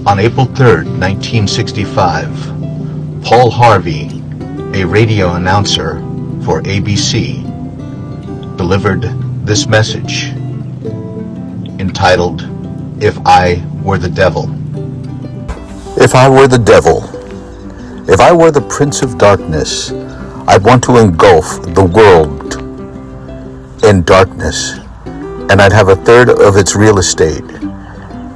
On April 3rd, 1965, Paul Harvey, a radio announcer for ABC, delivered this message entitled, "If I Were the Devil." If I were the devil, if I were the prince of darkness, I'd want to engulf the world in darkness, and I'd have a third of its real estate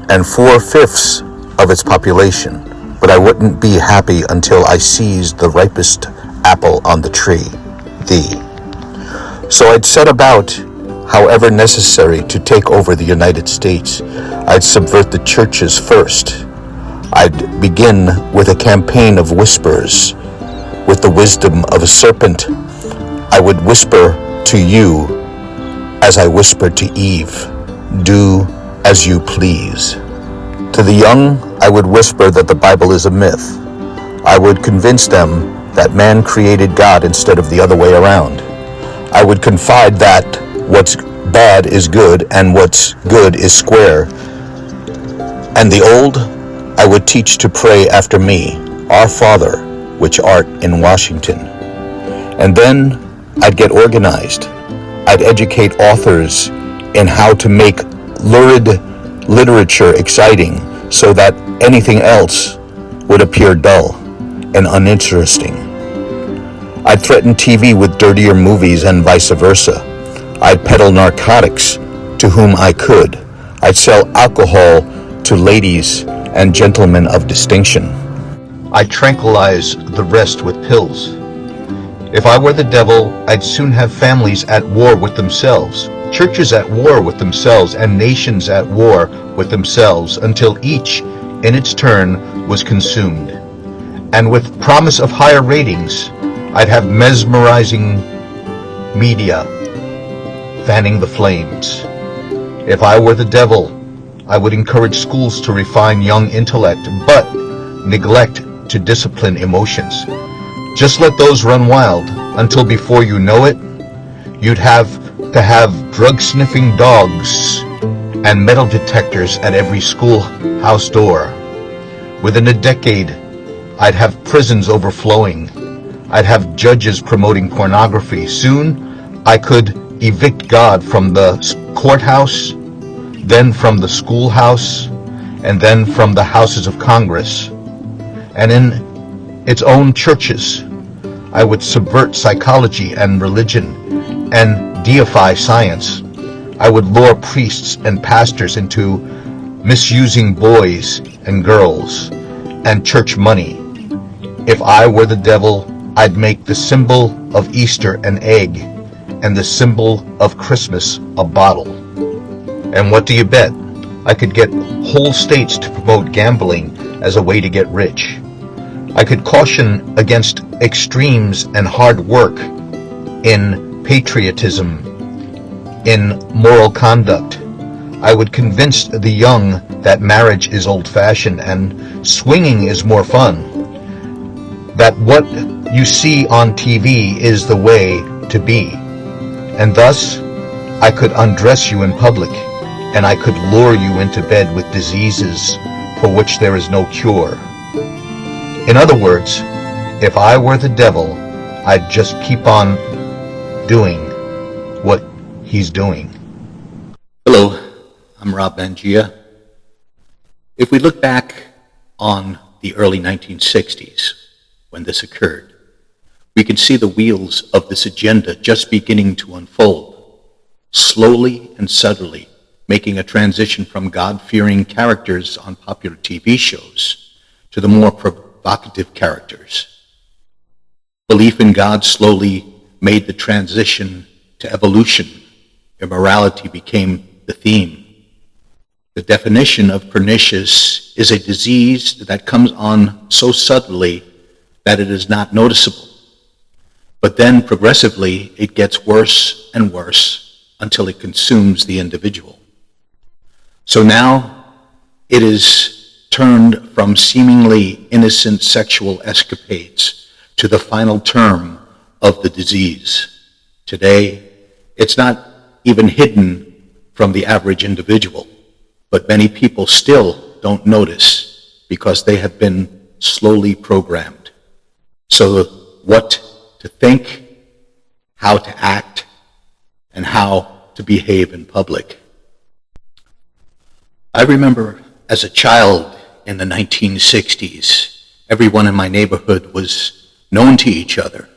and 4/5 of its population, but I wouldn't be happy until I seized the ripest apple on the tree, thee. So I'd set about, however necessary, to take over the United States. I'd subvert the churches first. I'd begin with a campaign of whispers. With the wisdom of a serpent, I would whisper to you as I whispered to Eve, "Do as you please." To the young, I would whisper that the Bible is a myth. I would convince them that man created God instead of the other way around. I would confide that what's bad is good and what's good is square. And the old, I would teach to pray after me, "Our Father, which art in Washington." And then I'd get organized. I'd educate authors in how to make lurid literature exciting so that anything else would appear dull and uninteresting. I'd threaten TV with dirtier movies and vice versa. I'd peddle narcotics to whom I could. I'd sell alcohol to ladies and gentlemen of distinction. I'd tranquilize the rest with pills. If I were the devil, I'd soon have families at war with themselves, churches at war with themselves, and nations at war with themselves, until each, in its turn, was consumed. And with promise of higher ratings, I'd have mesmerizing media fanning the flames. If I were the devil, I would encourage schools to refine young intellect, but neglect to discipline emotions. Just let those run wild until before you know it, you'd have to have drug-sniffing dogs and metal detectors at every schoolhouse door. Within a decade, I'd have prisons overflowing. I'd have judges promoting pornography. Soon, I could evict God from the courthouse, then from the schoolhouse, and then from the houses of Congress. And in its own churches, I would subvert psychology and religion and deify science. I would lure priests and pastors into misusing boys and girls and church money. If I were the devil, I'd make the symbol of Easter an egg and the symbol of Christmas a bottle. And what do you bet? I could get whole states to promote gambling as a way to get rich. I could caution against extremes and hard work in patriotism, in moral conduct. I would convince the young that marriage is old-fashioned and swinging is more fun, that what you see on TV is the way to be. And thus, I could undress you in public, and I could lure you into bed with diseases for which there is no cure. In other words, if I were the devil, I'd just keep on doing what he's doing. Hello, I'm Rob MANGIA. If we look back on the early 1960s, when this occurred, we can see the wheels of this agenda just beginning to unfold, slowly and subtly making a transition from God-fearing characters on popular TV shows to the more provocative characters. Belief in God slowly made the transition to evolution. Immorality became the theme. The definition of pernicious is a disease that comes on so subtly that it is not noticeable. But then progressively it gets worse and worse until it consumes the individual. So now it is turned from seemingly innocent sexual escapades to the final term of the disease. Today, it's not even hidden from the average individual, but many people still don't notice because they have been slowly programmed. So what to think, how to act, and how to behave in public. I remember as a child in the 1960s, everyone in my neighborhood was known to each other.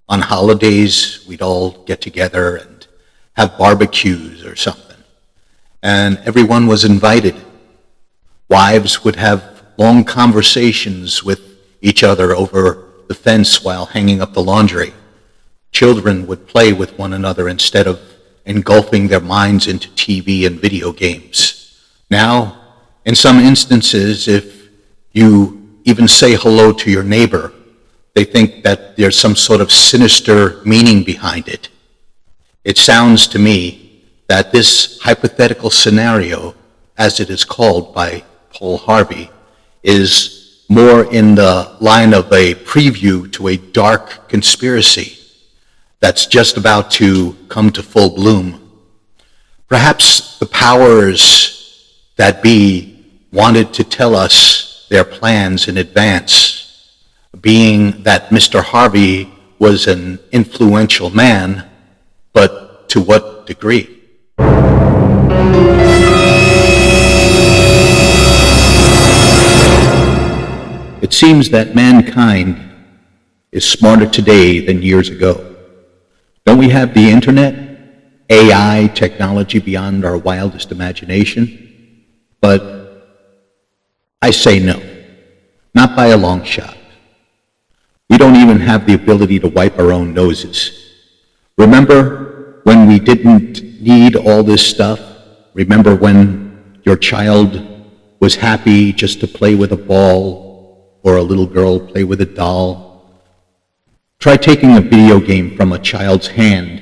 On holidays, we'd all get together and have barbecues or something. And everyone was invited. Wives would have long conversations with each other over the fence while hanging up the laundry. Children would play with one another instead of engulfing their minds into TV and video games. Now, in some instances, if you even say hello to your neighbor, they think that there's some sort of sinister meaning behind it. It sounds to me that this hypothetical scenario, as it is called by Paul Harvey, is more in the line of a preview to a dark conspiracy that's just about to come to full bloom. Perhaps the powers that be wanted to tell us their plans in advance, being that Mr. Harvey was an influential man, but to what degree? It seems that mankind is smarter today than years ago. Don't we have the internet, AI, technology beyond our wildest imagination? But I say no, not by a long shot. We don't even have the ability to wipe our own noses. Remember when we didn't need all this stuff? Remember when your child was happy just to play with a ball, or a little girl play with a doll? Try taking a video game from a child's hand,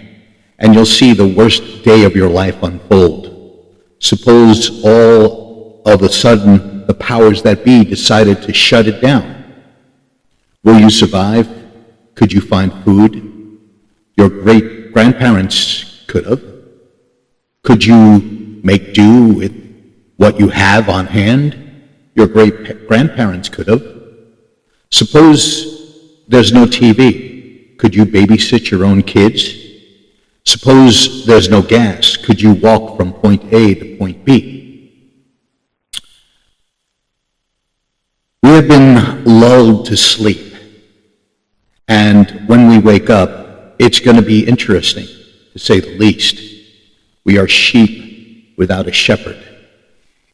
and you'll see the worst day of your life unfold. Suppose all of a sudden the powers that be decided to shut it down. Will you survive? Could you find food? Your great-grandparents could have. Could you make do with what you have on hand? Your great-grandparents could have. Suppose there's no TV. Could you babysit your own kids? Suppose there's no gas. Could you walk from point A to point B? We have been lulled to sleep. And when we wake up, it's going to be interesting, to say the least. We are sheep without a shepherd.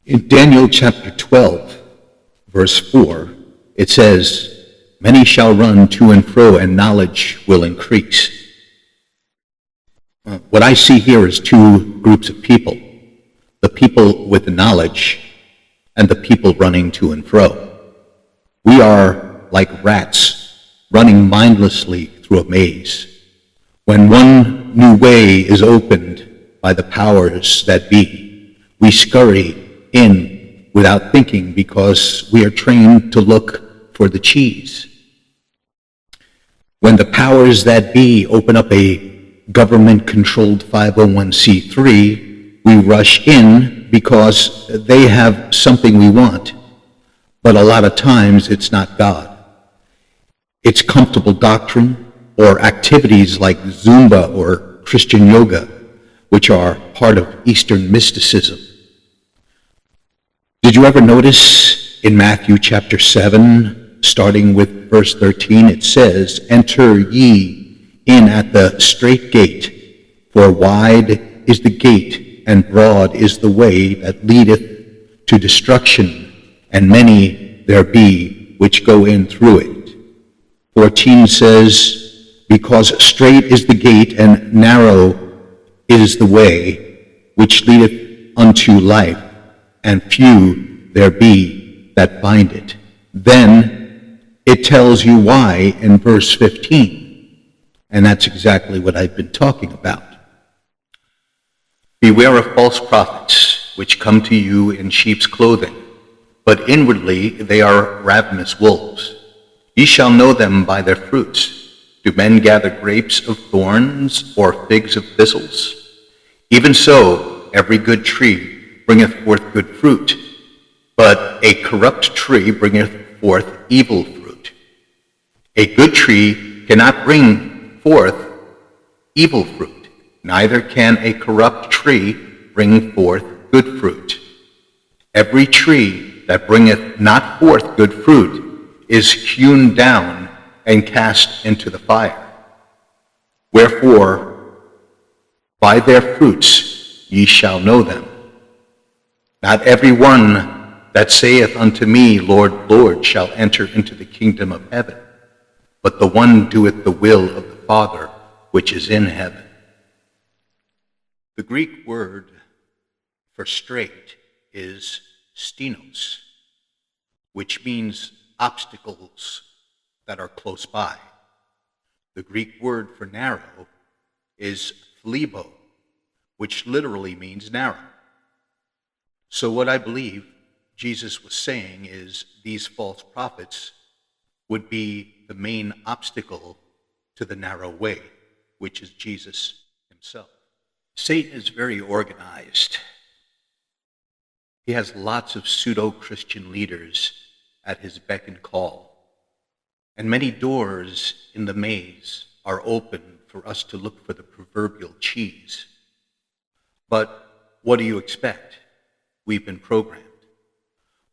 In Daniel chapter 12, verse 4, it says, "Many shall run to and fro, and knowledge will increase." What I see here is two groups of people. The people with the knowledge and the people running to and fro. We are like rats running mindlessly through a maze. When one new way is opened by the powers that be, we scurry in without thinking because we are trained to look for the cheese. When the powers that be open up a government-controlled 501c3, we rush in because they have something we want. But a lot of times it's not God. It's comfortable doctrine or activities like Zumba or Christian yoga, which are part of Eastern mysticism. Did you ever notice in Matthew chapter 7, starting with verse 13, it says, "Enter ye in at the strait gate, for wide is the gate, and broad is the way that leadeth to destruction, and many there be which go in through it." 14 says, "Because strait is the gate, and narrow is the way which leadeth unto life, and few there be that find it." Then it tells you why in verse 15. And that's exactly what I've been talking about. Beware of false prophets, which come to you in sheep's clothing, but inwardly they are ravenous wolves. Ye shall know them by their fruits. Do men gather grapes of thorns, or figs of thistles? Even so, every good tree bringeth forth good fruit, but a corrupt tree bringeth forth evil fruit. A good tree cannot bring forth evil fruit, neither can a corrupt tree bring forth good fruit. Every tree that bringeth not forth good fruit is hewn down and cast into the fire. Wherefore, by their fruits ye shall know them. Not every one that saith unto me, Lord, Lord, shall enter into the kingdom of heaven, but the one doeth the will of the Father which is in heaven. The Greek word for straight is stenos, which means obstacles that are close by. The Greek word for narrow is phlebo, which literally means narrow. So what I believe Jesus was saying is these false prophets would be the main obstacle to the narrow way, which is Jesus himself. Satan is very organized. He has lots of pseudo-Christian leaders at his beck and call. And many doors in the maze are open for us to look for the proverbial cheese. But what do you expect? We've been programmed.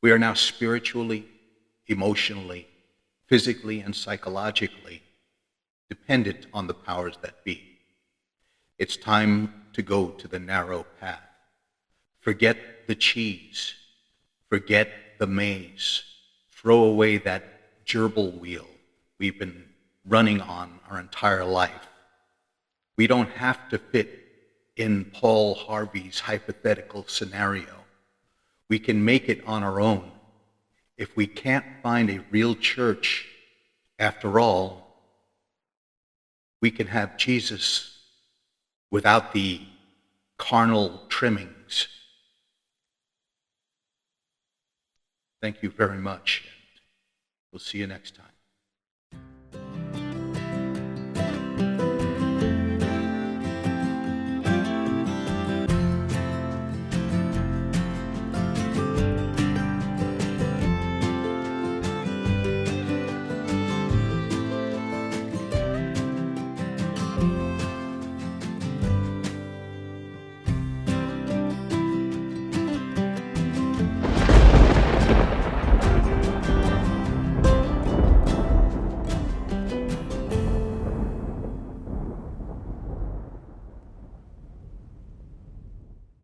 We are now spiritually, emotionally, physically, and psychologically dependent on the powers that be. It's time to go to the narrow path. Forget the cheese. Forget the maze. Throw away that gerbil wheel we've been running on our entire life. We don't have to fit in Paul Harvey's hypothetical scenario. We can make it on our own. If we can't find a real church, after all, we can have Jesus without the carnal trimmings. Thank you very much, and we'll see you next time.